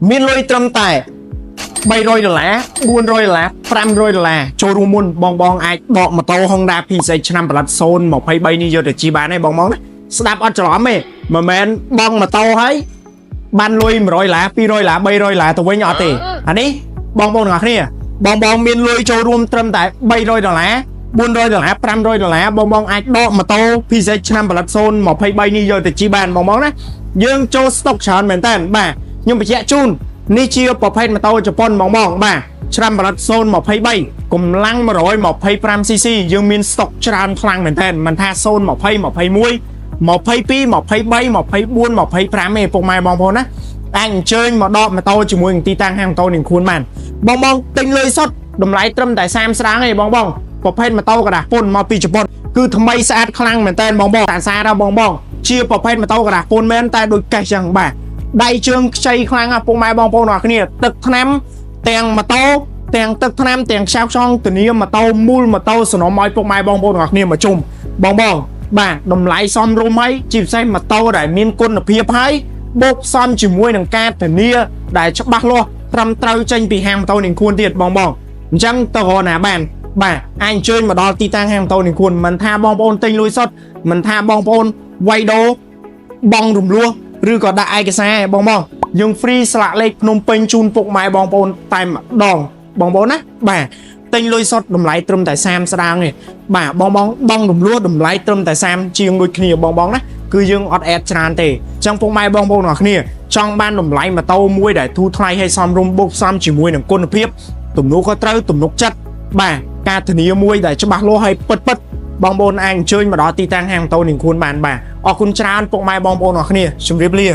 មានលុយត្រឹមតែ$300 $400 $500 ចូលរួមមុនបងអាចដកម៉ូតូ Honda PCX ឆ្នាំផលិត023នេះយកទៅជិះបានទេបងណាស្ដាប់អត់ច្រឡំទេមិនមែនបងម៉ូតូហើយបានលុយ$100 $200 $300ទៅវិញអត់ទេអានេះបងទាំងអស់គ្នាបងមានលុយចូលរួមត្រឹមតែ$300 $400 $500បងអាចដកម៉ូតូ PCX ឆ្នាំផលិត023នេះយកទៅជិះបានបងណាយើងចូលស្តុកច្រើនមែនតើបាទខ្ញុំបញ្ជាក់ជូននេះជាប្រភេទម៉ូតូជប៉ុនបងបាទឆ្នាំផលិត023កម្លាំង 125cc យើងមានស្តុកច្រើនខ្លាំងមែនតើមិនថា020 21 22 23 24 25ទេពុកម៉ែបងប្អូនណាអាចអញ្ជើញមកដកម៉ូតូជាមួយនឹងទីតាំងហាងម៉ូតូនឹងខ្លួនបានបងទិញលុយសុទ្ធតម្លៃត្រឹមតែ30ស្រាងទេបងប្រភេទម៉ូតូกระดาษពុនមកពីជប៉ុនគឺថ្មីស្អាតខ្លាំងមែនតើបងតាសារដល់បងជាប្រភេទម៉ូតូกระดาษពុនមែនតែដូចកេះចឹងបាទដៃជើងខ្ចីខ្លាំងណាស់ពុកម៉ែបងប្អូនអរគ្នាទឹកថ្នាំទាំងម៉ូតូទាំងទឹកថ្នាំទាំងខ្សែខ្សងធានាម៉ូតូមូលម៉ូតូសំណុំឲ្យពុកម៉ែបងប្អូនអរគ្នាមកជុំបងបាទតម្លៃសមរម្យហើយជាពិសេសម៉ូតូដែលមានគុណភាពហើយបូកផ្សំជាមួយនឹងការធានាដែលច្បាស់លាស់ត្រឹមត្រូវចេញពីហាងម៉ូតូនឹងខ្លួនទៀតបងអញ្ចឹងទៅរកណាបានបាទអាចអញ្ជើញមកដល់ទីតាំងហាងម៉ូតូនឹងខ្លួនមិនថាបងប្អូនទិញលុយសុទ្ធមិនថាបងប្អូនវាយដូរបងរំលោះឬក៏ដាក់ឯកសារបងយើង free ស្លាកលេខភ្នំពេញជូនពុកម៉ែបងប្អូនតែម្ដងបងប្អូនណាបាទទិញលុយសុទ្ធតម្លៃត្រឹមតែ30ស្ដាងទេបាទបងរំលោះតម្លៃត្រឹមតែ30ជាងដូចគ្នាបងណាគឺយើងអត់អេតច្រើនទេអញ្ចឹងពុកម៉ែបងប្អូនអរគ្នាចង់បានតម្លៃម៉ូតូមួយដែលធូរថ្លៃហើយសមរម្យបូកផ្សំជាមួយនឹងគុណភាពទំនួលខុសត្រូវទំនុកចិត្តបាទការធានាមួយដែលច្បាស់លាស់ហើយពិតបងប្អូនអាចអញ្ជើញមកដល់ទីតាំងហាងម៉ូតូនឹងខ្លួនបានបាទអរគុណច្រើនពុកម៉ែបងប្អូនអរគ្នាជម្រាបលា